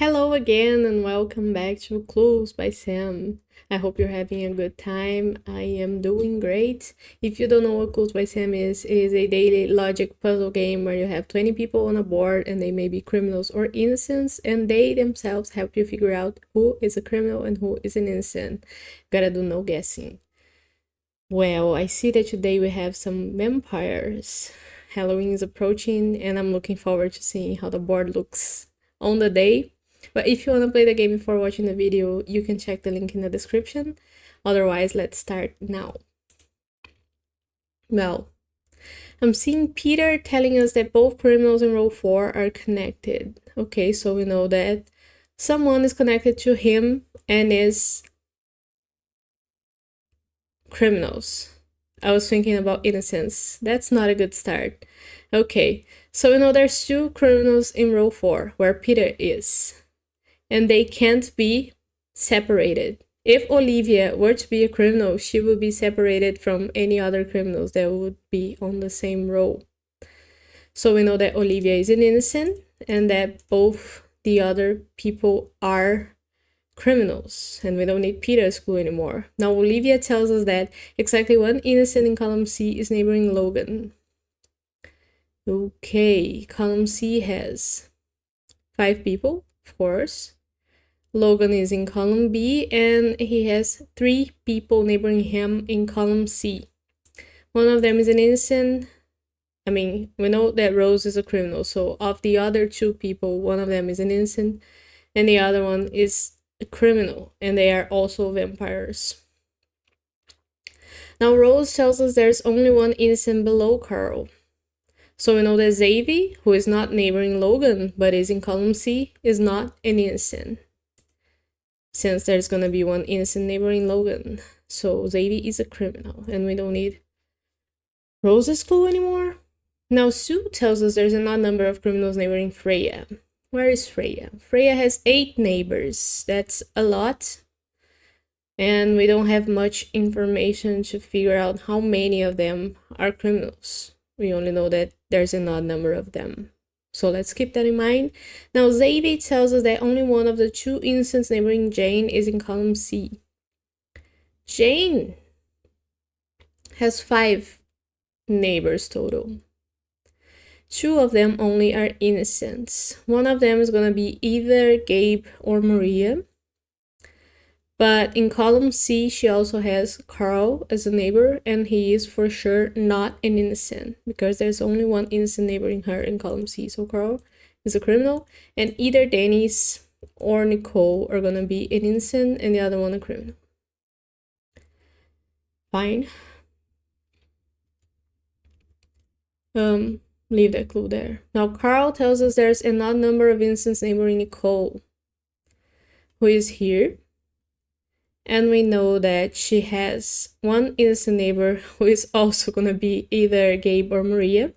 Hello again and welcome back to Clues by Sam. I hope you're having a good time. I am doing great. If you don't know what Clues by Sam is, it is a daily logic puzzle game where you have 20 people on a board and they may be criminals or innocents, and they themselves help you figure out who is a criminal and who is an innocent. Gotta do no guessing. Well, I see that today we have some vampires. Halloween is approaching and I'm looking forward to seeing how the board looks on the day. But if you want to play the game before watching the video, you can check the link in the description. Otherwise, let's start now. Well, I'm seeing Peter telling us that both criminals in row 4 are connected. Okay, so we know that someone is connected to him and is criminals. I was thinking about innocence. That's not a good start. Okay, so we know there's 2 criminals in row 4, where Peter is. And they can't be separated. If Olivia were to be a criminal, she would be separated from any other criminals that would be on the same row. So we know that Olivia is an innocent and that both the other people are criminals, and we don't need Peter's clue anymore. Now Olivia tells us that exactly one innocent in column C is neighboring Logan. Okay, column C has 5 people, of course. Logan is in column B and he has 3 people neighboring him in column C. One of them is an innocent. We know that Rose is a criminal, so of the other 2 people, one of them is an innocent and the other one is a criminal, and they are also vampires. Now Rose tells us there's only one innocent below Carl. So we know that Xavier, who is not neighboring Logan but is in column C, is not an innocent, since there's gonna be one innocent neighboring Logan. So Xavier is a criminal, and we don't need Rose's clue anymore. Now Sue tells us there's an odd number of criminals neighboring Freya. Where is Freya? Freya has 8 neighbors. That's a lot. And we don't have much information to figure out how many of them are criminals. We only know that there's an odd number of them. So let's keep that in mind. Now Xavier tells us that only one of the 2 innocents neighboring Jane is in column C. Jane has 5 neighbors total. 2 of them only are innocents. One of them is gonna be either Gabe or Maria. But in column C, she also has Carl as a neighbor, and he is for sure not an innocent, because there's only one innocent neighboring her in column C. So Carl is a criminal, and either Dennis or Nicole are gonna be an innocent and the other one a criminal. Fine. Leave that clue there. Now Carl tells us there's an odd number of innocents neighboring Nicole, who is here. And we know that she has one innocent neighbor who is also gonna be either Gabe or Maria.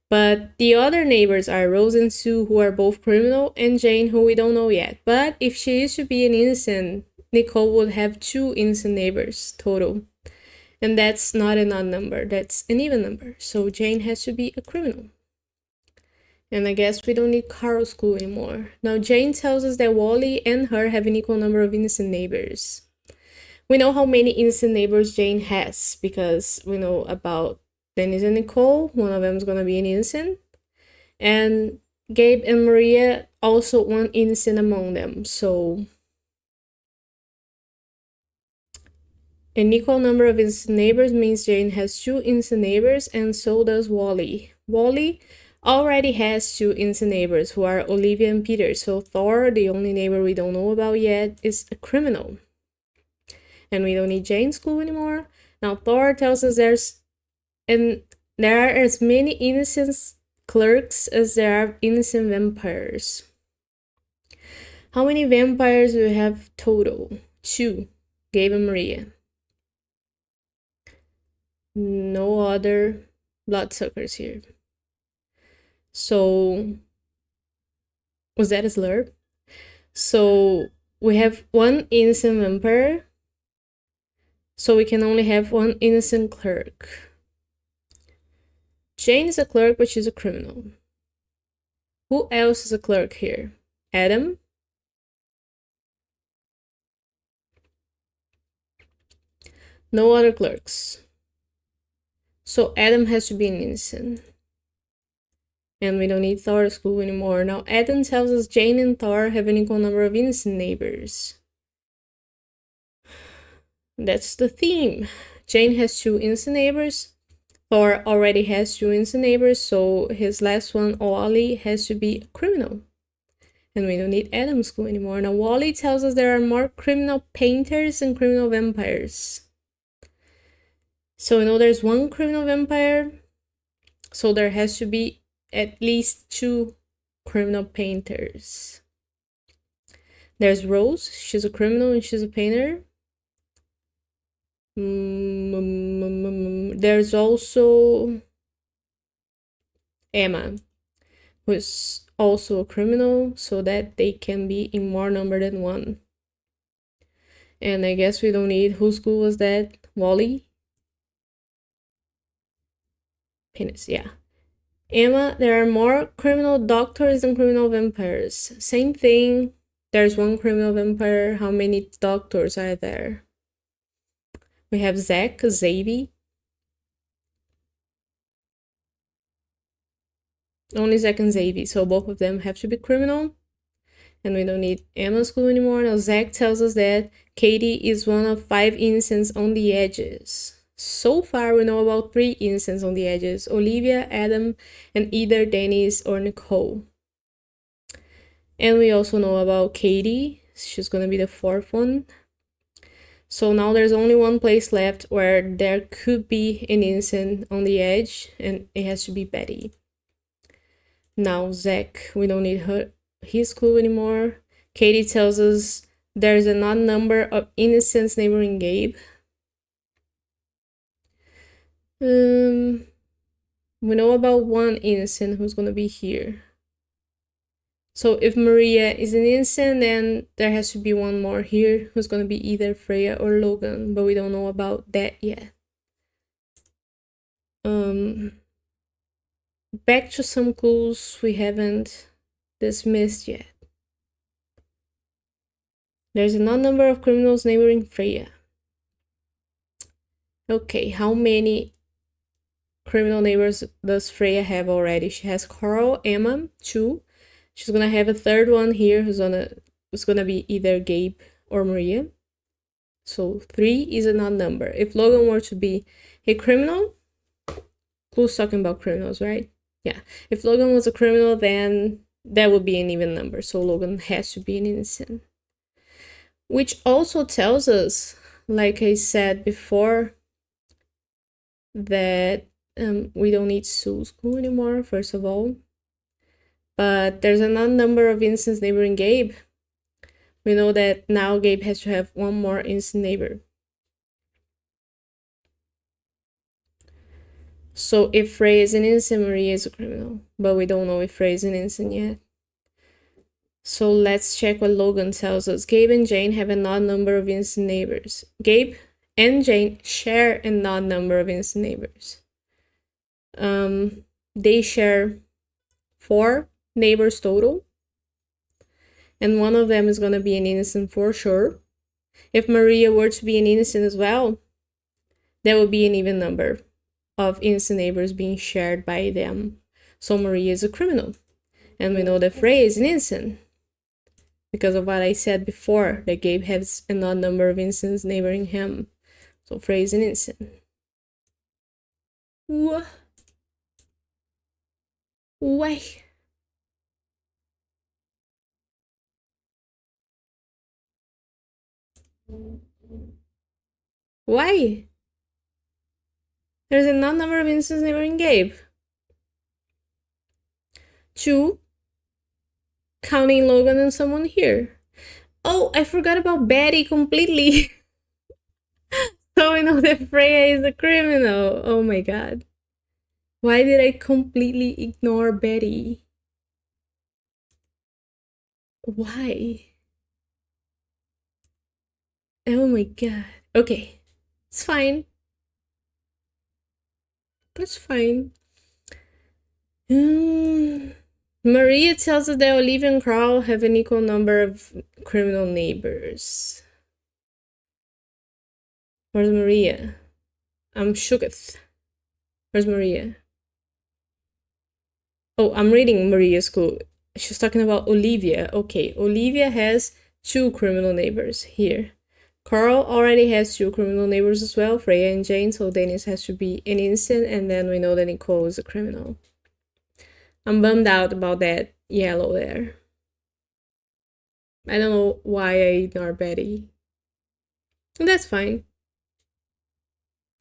But the other neighbors are Rose and Sue, who are both criminal, and Jane, who we don't know yet. But if she used to be an innocent, Nicole would have 2 innocent neighbors total. And that's not an odd number, that's an even number. So Jane has to be a criminal. And I guess we don't need Carl's clue anymore. Now Jane tells us that Wally and her have an equal number of innocent neighbors. We know how many innocent neighbors Jane has, because we know about Dennis and Nicole. One of them is gonna be an innocent. And Gabe and Maria, also one innocent among them. So an equal number of innocent neighbors means Jane has 2 innocent neighbors, and so does Wally. Wally already has 2 innocent neighbors, who are Olivia and Peter. So Thor, the only neighbor we don't know about yet, is a criminal. And we don't need Jane's clue anymore. Now Thor tells us there are as many innocent clerks as there are innocent vampires. How many vampires do we have total? 2. Gabe and Maria. No other bloodsuckers here. So, was that a slur? So we have 1 innocent vampire, so we can only have 1 innocent clerk. Jane is a clerk, but she's a criminal. Who else is a clerk here? Adam, No other clerks. So Adam has to be an innocent. And we don't need Thor's clue anymore. Now Adam tells us Jane and Thor have an equal number of innocent neighbors. That's the theme. Jane has 2 innocent neighbors. Thor already has 2 innocent neighbors, so his last one, Wally, has to be a criminal. And we don't need Adam's clue anymore. Now Wally tells us there are more criminal painters than criminal vampires. So we know there's 1 criminal vampire, so there has to be at least 2 criminal painters. There's Rose, she's a criminal and she's a painter. There's also Emma, who is also a criminal, so that they can be in more number than 1. And I guess we don't need, whose clue was that? Wally? Penis, yeah. Emma, there are more criminal doctors than criminal vampires. Same thing. There's 1 criminal vampire. How many doctors are there? We have Zach, Xavier. Only Zach and Xavier, so both of them have to be criminal. And we don't need Emma's clue anymore. Now Zach tells us that Katie is one of 5 innocents on the edges. So far, we know about 3 innocents on the edges: Olivia, Adam, and either Dennis or Nicole. And we also know about Katie. She's gonna be the 4th one. So now there's only 1 place left where there could be an innocent on the edge, and it has to be Betty. Now Zach, we don't need his clue anymore. Katie tells us there's an odd number of innocents neighboring Gabe. We know about 1 innocent who's gonna be here. So if Maria is an innocent, then there has to be 1 more here who's gonna be either Freya or Logan, but we don't know about that yet. Back to some clues we haven't dismissed yet. There's an odd number of criminals neighboring Freya. Okay, how many criminal neighbors does Freya have already? She has Carl, Emma, 2. She's gonna have a 3rd one here who's gonna be either Gabe or Maria. So 3 is an odd number. If Logan were to be a criminal, clue's talking about criminals, right? Yeah. If Logan was a criminal, then that would be an even number. So Logan has to be an innocent. Which also tells us, like I said before, that we don't need Sue's clue anymore, first of all. But there's an odd number of innocents neighboring Gabe. We know that now Gabe has to have 1 more innocent neighbor. So if Frey is an innocent, Maria is a criminal. But we don't know if Frey is an innocent yet. So let's check what Logan tells us. Gabe and Jane have an odd number of innocent neighbors. Gabe and Jane share an odd number of innocent neighbors. They share 4 neighbors total. And 1 of them is going to be an innocent for sure. If Maria were to be an innocent as well, that would be an even number of innocent neighbors being shared by them. So Maria is a criminal. And we know that Frey is an innocent, because of what I said before, that Gabe has an odd number of innocents neighboring him. So Frey is an innocent. What? Why? Why? There's an odd number of innocents neighboring Gabe. 2, counting Logan and someone here. Oh, I forgot about Betty completely. So we know that Freya is a criminal. Oh my god. Why did I completely ignore Betty? Why? Oh my god. Okay. It's fine. That's fine. Maria tells us that Olivia and Carl have an equal number of criminal neighbors. Where's Maria? I'm shooketh. Where's Maria? Oh, I'm reading Maria's clue. She's talking about Olivia. Okay, Olivia has 2 criminal neighbors here. Carl already has 2 criminal neighbors as well, Freya and Jane, so Dennis has to be an innocent, and then we know that Nicole is a criminal. I'm bummed out about that yellow there. I don't know why I ignore Betty. And that's fine.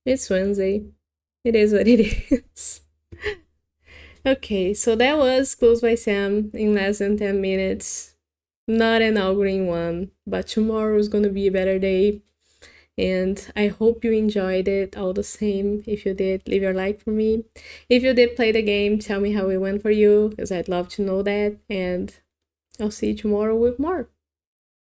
It's Wednesday. It is what it is. Okay, so that was Clues by Sam in less than 10 minutes. Not an all green one, but tomorrow is gonna be a better day. And I hope you enjoyed it all the same. If you did, leave your like for me. If you did play the game, tell me how it went for you, because I'd love to know that. And I'll see you tomorrow with more.